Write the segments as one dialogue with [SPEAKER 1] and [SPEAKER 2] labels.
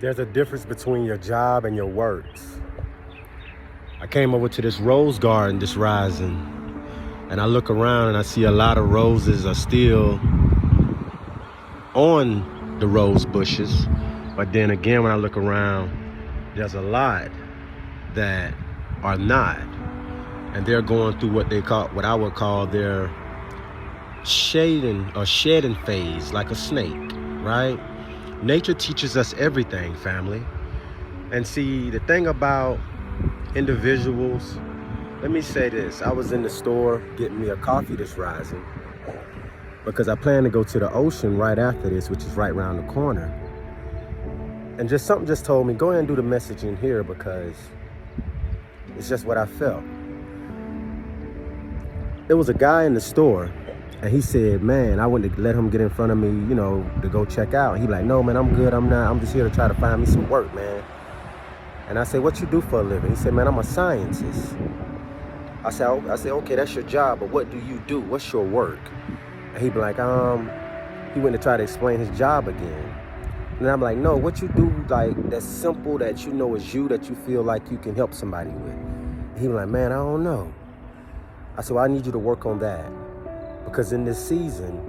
[SPEAKER 1] There's a difference between your job and your works. I came over to this rose garden this rising, and I look around and I see a lot of roses are still on the rose bushes. But then again, when I look around, there's a lot that are not. And they're going through what I would call their shedding phase, like a snake, right? Nature teaches us everything, family. And see, the thing about individuals, let me say this. I was in the store getting me a coffee this rising because I plan to go to the ocean right after this, which is right around the corner. And something just told me, go ahead and do the messaging here because it's just what I felt. There was a guy in the store and he said, man, I wouldn't let him get in front of me, to go check out. And he like, no, man, I'm good. I'm just here to try to find me some work, man. And I said, what you do for a living? He said, man, I'm a scientist. I said, okay, that's your job, but what do you do? What's your work? And he be like, he went to try to explain his job again. And I'm like, no, what you do, like, that's simple, that is you, that you feel like you can help somebody with. And he be like, man, I don't know. I said, well, I need you to work on that. Because in this season,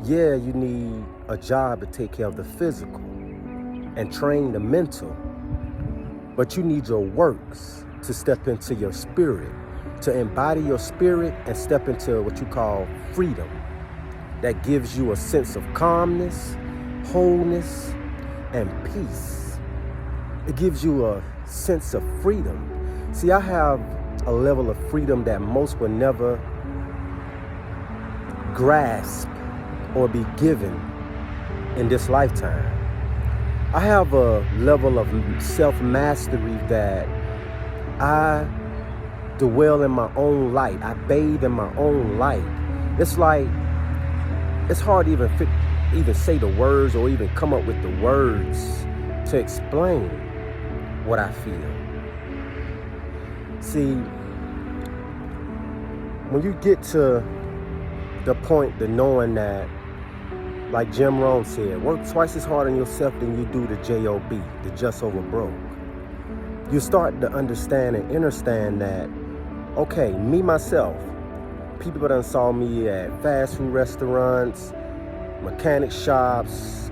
[SPEAKER 1] yeah, you need a job to take care of the physical and train the mental. But you need your works to step into your spirit, to embody your spirit and step into what you call freedom. That gives you a sense of calmness, wholeness, and peace. It gives you a sense of freedom. See, I have a level of freedom that most will never grasp or be given in this lifetime. I have a level of self-mastery that I dwell in my own light. I bathe in my own light. It's like, it's hard to even say the words or even come up with the words to explain what I feel. See, when you get to the point, the knowing that, like Jim Rohn said, work twice as hard on yourself than you do the J.O.B., the just over broke. You start to understand and understand that, okay, me, myself, people done saw me at fast food restaurants, mechanic shops,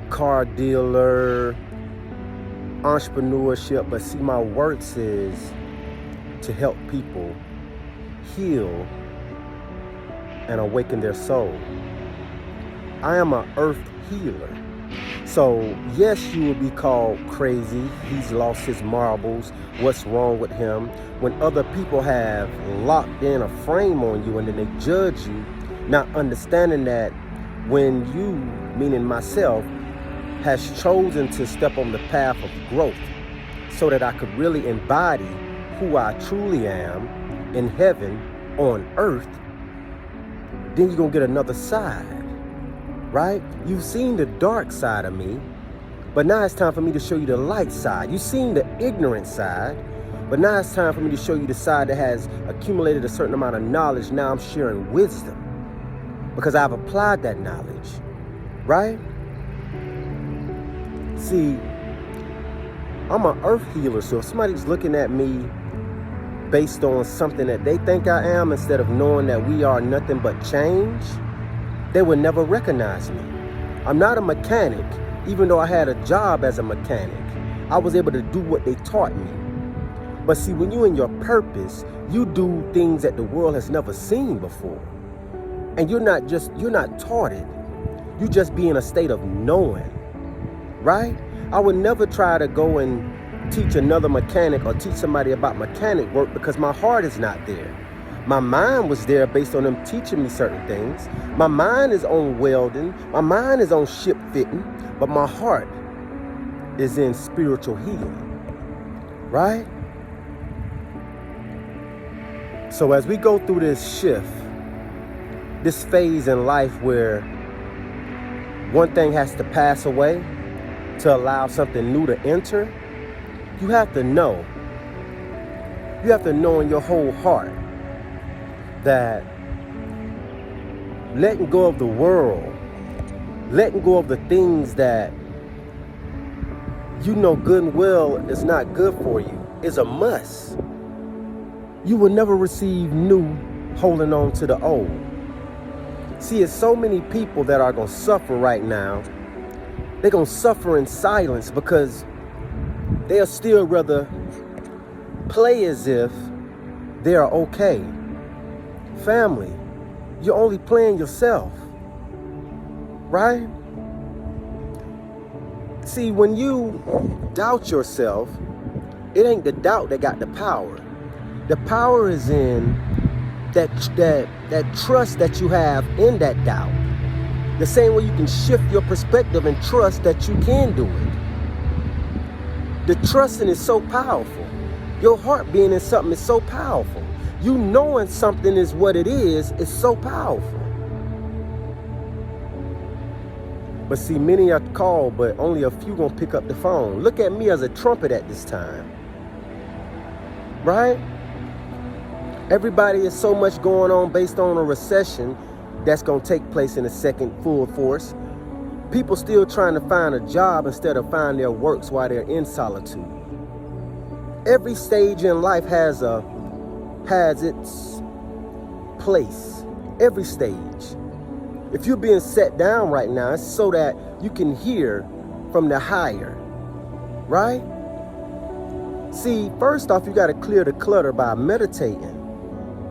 [SPEAKER 1] car dealer, entrepreneurship, but see, my works is to help people heal and awaken their soul. I am an earth healer. So yes, you will be called crazy. He's lost his marbles. What's wrong with him? When other people have locked in a frame on you and then they judge you, not understanding that when you, meaning myself, has chosen to step on the path of growth so that I could really embody who I truly am in heaven, on earth, then you're going to get another side, right? You've seen the dark side of me, but now it's time for me to show you the light side. You've seen the ignorant side, but now it's time for me to show you the side that has accumulated a certain amount of knowledge. Now I'm sharing wisdom because I've applied that knowledge, right? See, I'm an earth healer, so if somebody's looking at me based on something that they think I am, instead of knowing that we are nothing but change, they would never recognize me. I'm not a mechanic, even though I had a job as a mechanic. I was able to do what they taught me. But see, when you're in your purpose, you do things that the world has never seen before. And you're not taught it. You just be in a state of knowing, right? I would never try to go and teach another mechanic or teach somebody about mechanic work because my heart is not there. My mind was there based on them teaching me certain things. My mind is on welding. My mind is on ship fitting. But my heart is in spiritual healing, right? So as we go through this shift, this phase in life where one thing has to pass away to allow something new to enter, you have to know in your whole heart that letting go of the world, letting go of the things that you know good and well is not good for you. It's a must. You will never receive new holding on to the old. See, it's so many people that are going to suffer right now. They're going to suffer in silence because they'll still rather play as if they are okay. Family, you're only playing yourself, right? See, when you doubt yourself, it ain't the doubt that got the power. The power is in that trust that you have in that doubt. The same way you can shift your perspective and trust that you can do it. The trusting is so powerful. Your heart being in something is so powerful. You knowing something is what it is so powerful. But see, many are called, but only a few gonna pick up the phone. Look at me as a trumpet at this time. Right? Everybody is so much going on based on a recession that's gonna take place in a second full force. People still trying to find a job instead of find their works while they're in solitude. Every stage in life has its place. Every stage. If you're being set down right now, it's so that you can hear from the higher, right? See, first off, you got to clear the clutter by meditating.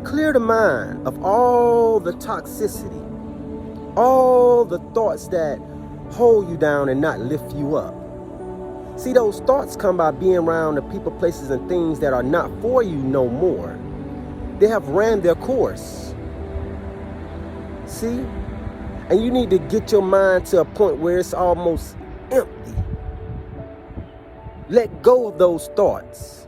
[SPEAKER 1] Clear the mind of all the toxicity, all the thoughts that hold you down and not lift you up. See, those thoughts come by being around the people, places, and things that are not for you no more. They have ran their course. See? And you need to get your mind to a point where it's almost empty. Let go of those thoughts.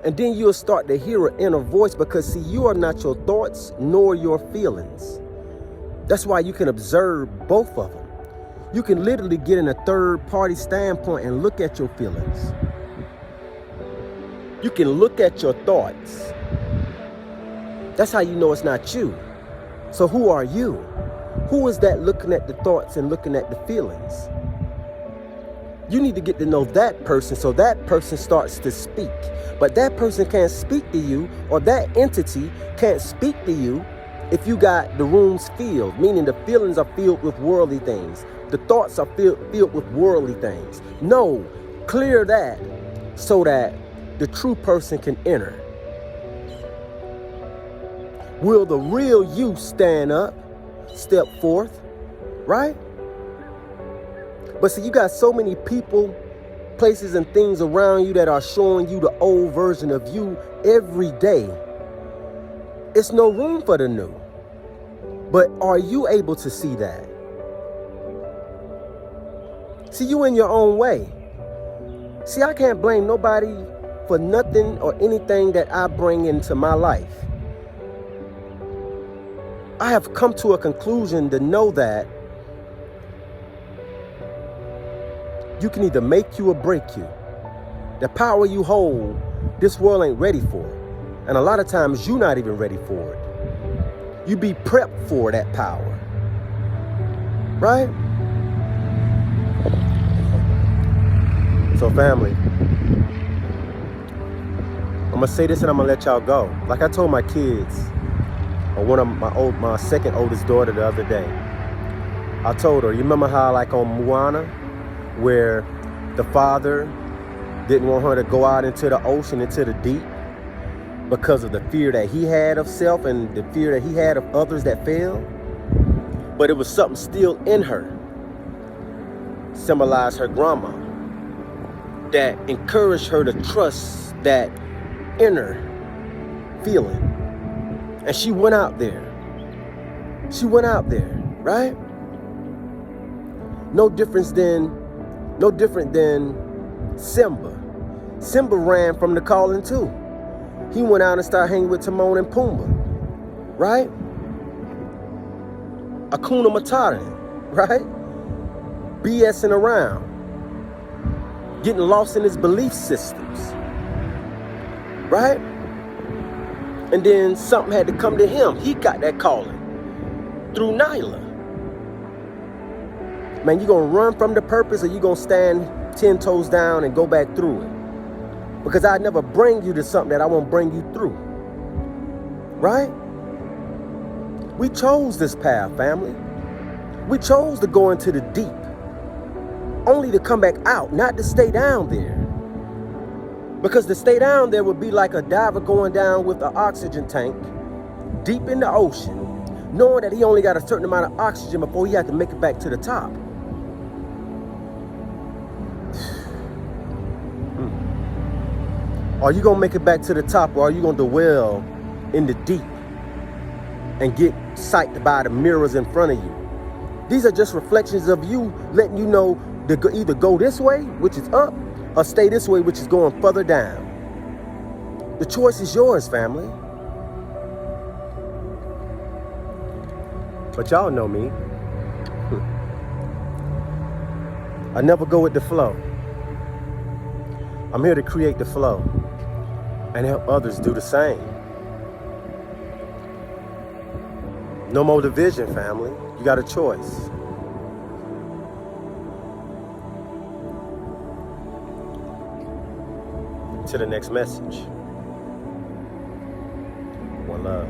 [SPEAKER 1] And then you'll start to hear an inner voice, because see, you are not your thoughts nor your feelings. That's why you can observe both of them. You can literally get in a third party standpoint and look at your feelings. You can look at your thoughts. That's how you know it's not you. So who are you? Who is that looking at the thoughts and looking at the feelings? You need to get to know that person so that person starts to speak. But that person can't speak to you, or that entity can't speak to you if you got the rooms filled, meaning the feelings are filled with worldly things. The thoughts are filled with worldly things. No, clear that so that the true person can enter. Will the real you stand up, step forth, right? But see, you got so many people, places, and things around you that are showing you the old version of you every day. It's no room for the new. But are you able to see that? See, you in your own way. See, I can't blame nobody for nothing or anything that I bring into my life. I have come to a conclusion to know that you can either make you or break you. The power you hold, this world ain't ready for it. And a lot of times you're not even ready for it. You be prepped for that power. Right? So family, I'm gonna say this and I'm gonna let y'all go. Like I told my kids, or one of my second oldest daughter the other day, I told her, you remember how like on Moana, where the father didn't want her to go out into the ocean, into the deep, because of the fear that he had of self and the fear that he had of others that failed? But it was something still in her, symbolized her grandma, that encouraged her to trust that inner feeling. And she went out there. She went out there, right? No different than Simba. Simba ran from the calling too. He went out and started hanging with Timon and Pumbaa, right? Hakuna Matata, right? BSing around, getting lost in his belief systems, right? And then something had to come to him. He got that calling through Nyla. Man, you gonna run from the purpose, or you gonna stand 10 toes down and go back through it. Because I never bring you to something that I won't bring you through. Right? We chose this path, family. We chose to go into the deep, only to come back out, not to stay down there. Because to stay down there would be like a diver going down with an oxygen tank deep in the ocean, knowing that he only got a certain amount of oxygen before he had to make it back to the top. Are you going to make it back to the top, or are you going to dwell in the deep and get psyched by the mirrors in front of you? These are just reflections of you letting you know to either go this way, which is up, or stay this way, which is going further down. The choice is yours, family. But y'all know me. I never go with the flow. I'm here to create the flow and help others do the same. No more division, family. You got a choice. To the next message. One love.